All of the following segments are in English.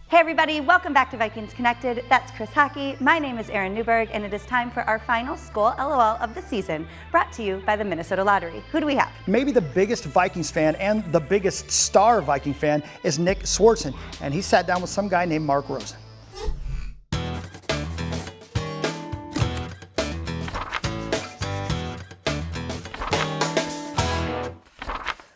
Hey everybody, welcome back to Vikings Connected. That's Chris Hockey. My name is Erin Newberg, and it is time for our final Skol LOL of the season, brought to you by the Minnesota Lottery. Who do we have? Maybe the biggest Vikings fan and the biggest star Viking fan is Nick Swardson, and he sat down with some guy named Mark Rosen.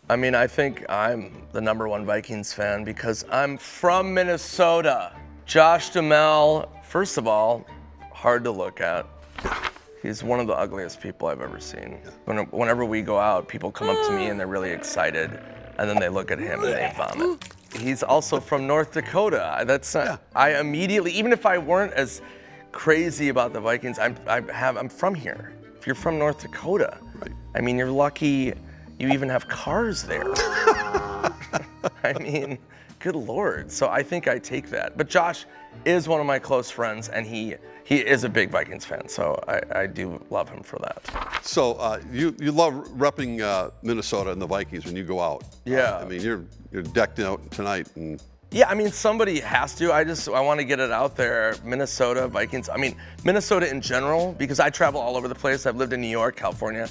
I mean, I think I'm the #1 Vikings fan because I'm from Minnesota. Josh Duhamel, first of all, hard to look at. He's one of the ugliest people I've ever seen. Whenever we go out, people come up to me and they're really excited, and then they look at him and they vomit. He's also from North Dakota. That's not, I immediately, even if I weren't as crazy about the Vikings, I'm from here. If you're from North Dakota, right. I mean, you're lucky you even have cars there. I mean, good Lord. So I think I take that. But Josh is one of my close friends, and he is a big Vikings fan, so I do love him for that. So you love repping Minnesota and the Vikings when you go out. Yeah. I mean, you're decked out tonight. And yeah, I mean, somebody has to. I want to get it out there. Minnesota, Vikings. I mean, Minnesota in general, because I travel all over the place. I've lived in New York, California.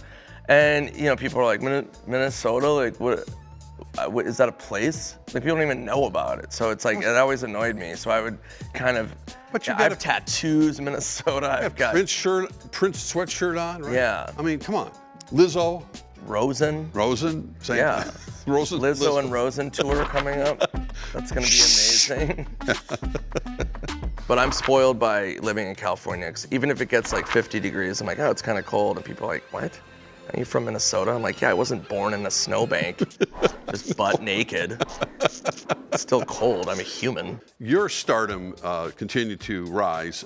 And, you know, people are like, Minnesota, like, what is that a place? Like, people don't even know about it. So it's like, it always annoyed me. So I would kind of, but you I have tattoos in Minnesota. I've got Prince sweatshirt on, right? Yeah. I mean, come on. Lizzo. Rosen, same. Yeah. Rosen. Lizzo and Rosen tour coming up. That's going to be amazing. But I'm spoiled by living in California, 'cause even if it gets like 50 degrees, I'm like, oh, it's kind of cold. And people are like, what? Are you from Minnesota? I'm like, yeah, I wasn't born in a snowbank, just butt naked. It's still cold. I'm a human. Your stardom continued to rise.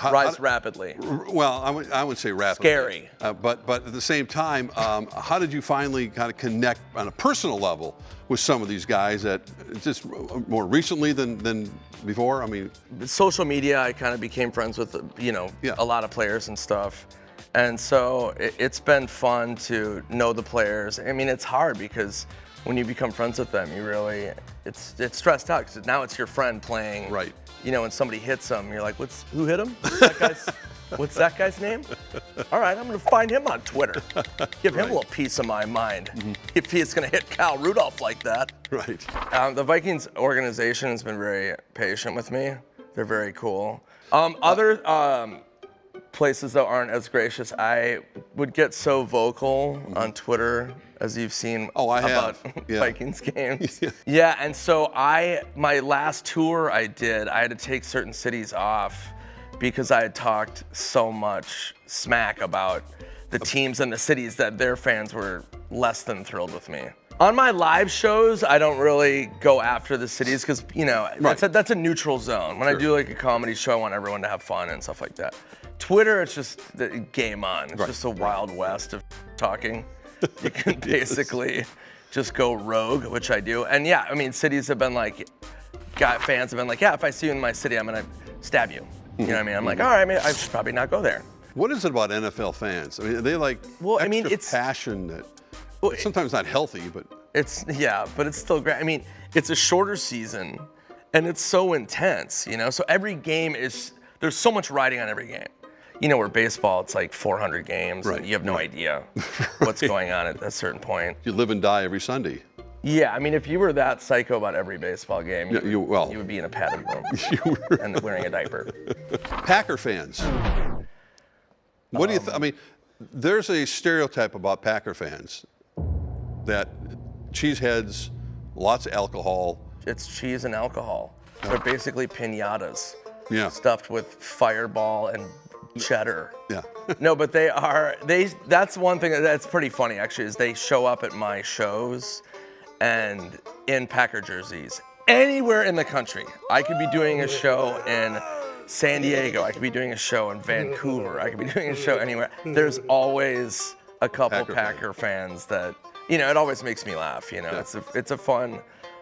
Rise rapidly. Well, I would say rapidly. Scary. But at the same time, how did you finally kind of connect on a personal level with some of these guys that just more recently than before? I mean, social media, I kind of became friends with, a lot of players and stuff. And so it's been fun to know the players. I mean, it's hard because when you become friends with them, it's stressed out because now it's your friend playing. Right. You know, when somebody hits them, you're like, who hit him? What's that guy's name? All right, I'm going to find him on Twitter. Give him a little piece of my mind if he's going to hit Kyle Rudolph like that. Right. The Vikings organization has been very patient with me. They're very cool. Other places that aren't as gracious, I would get so vocal on Twitter, as you've seen about Vikings games. Yeah, and so my last tour I did, I had to take certain cities off because I had talked so much smack about the teams and the cities that their fans were less than thrilled with me. On my live shows, I don't really go after the cities because, that's a neutral zone. When I do like a comedy show, I want everyone to have fun and stuff like that. Twitter, it's just the game on. It's just a wild west of talking. You can basically just go rogue, which I do. And yeah, I mean, cities have been like, fans have been like, yeah, if I see you in my city, I'm gonna stab you. You know what I mean? I'm like, all right, I should probably not go there. What is it about NFL fans? I mean, are they like it's passion that sometimes not healthy, but but it's still great. I mean, it's a shorter season, and it's so intense, So every game there's so much riding on every game. Where baseball, it's like 400 games, and you have no idea what's going on at a certain point. You live and die every Sunday. Yeah, I mean, if you were that psycho about every baseball game, you would be in a padded room and wearing a diaper. Packer fans. What do you I mean, there's a stereotype about Packer fans that cheeseheads, lots of alcohol. It's cheese and alcohol. They're basically piñatas. Yeah. Stuffed with Fireball and cheddar. Yeah. No, but that's one thing that's pretty funny actually, is they show up at my shows and in Packer jerseys. Anywhere in the country. I could be doing a show in San Diego. I could be doing a show in Vancouver. I could be doing a show anywhere. There's always a couple Packer fans that, it always makes me laugh, It's a fun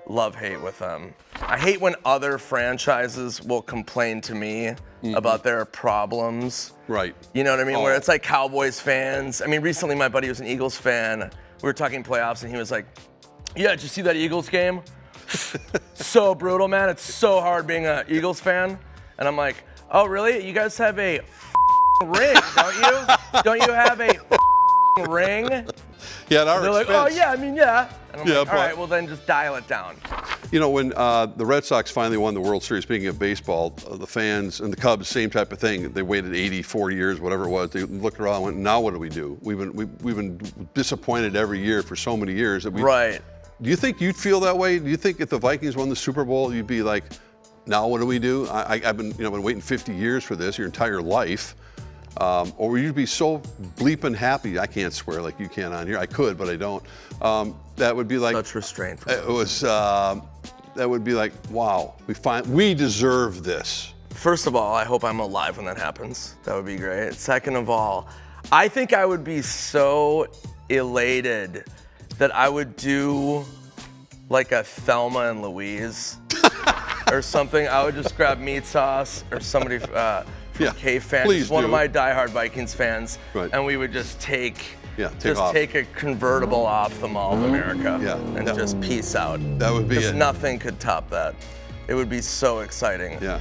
love-hate with them. I hate when other franchises will complain to me about their problems. Right. You know what I mean? Where it's like Cowboys fans. I mean, recently my buddy was an Eagles fan. We were talking playoffs and he was like, yeah, did you see that Eagles game? so brutal, man. It's so hard being an Eagles fan. And I'm like, oh, really? You guys have a ring, don't you? Don't you have a ring? Yeah, at our They're like, expense. oh, yeah, I mean, yeah. And I'm Yeah, like, all but- right, well, then just dial it down. You know, when the Red Sox finally won the World Series, speaking of baseball, the fans and the Cubs, same type of thing. They waited 84 years, whatever it was. They looked around and went, now what do we do? We've been disappointed every year for so many years that we. Right. Do you think you'd feel that way? Do you think if the Vikings won the Super Bowl, you'd be like, now what do we do? I've been waiting 50 years for this, your entire life. Or would you be so bleeping happy? I can't swear like you can on here. I could, but I don't. That would be like Such restraint. From it was. That would be like, wow, we deserve this. First of all, I hope I'm alive when that happens. That would be great. Second of all, I think I would be so elated that I would do like a Thelma and Louise or something. I would just grab meat sauce or somebody from Yeah, K-Fan, please just one of do. my diehard Vikings fans, Right. and we would just take off. take a convertible off the Mall of America Yeah, and that- just peace out. That would be Because it. nothing could top that. It would be so exciting. Yeah.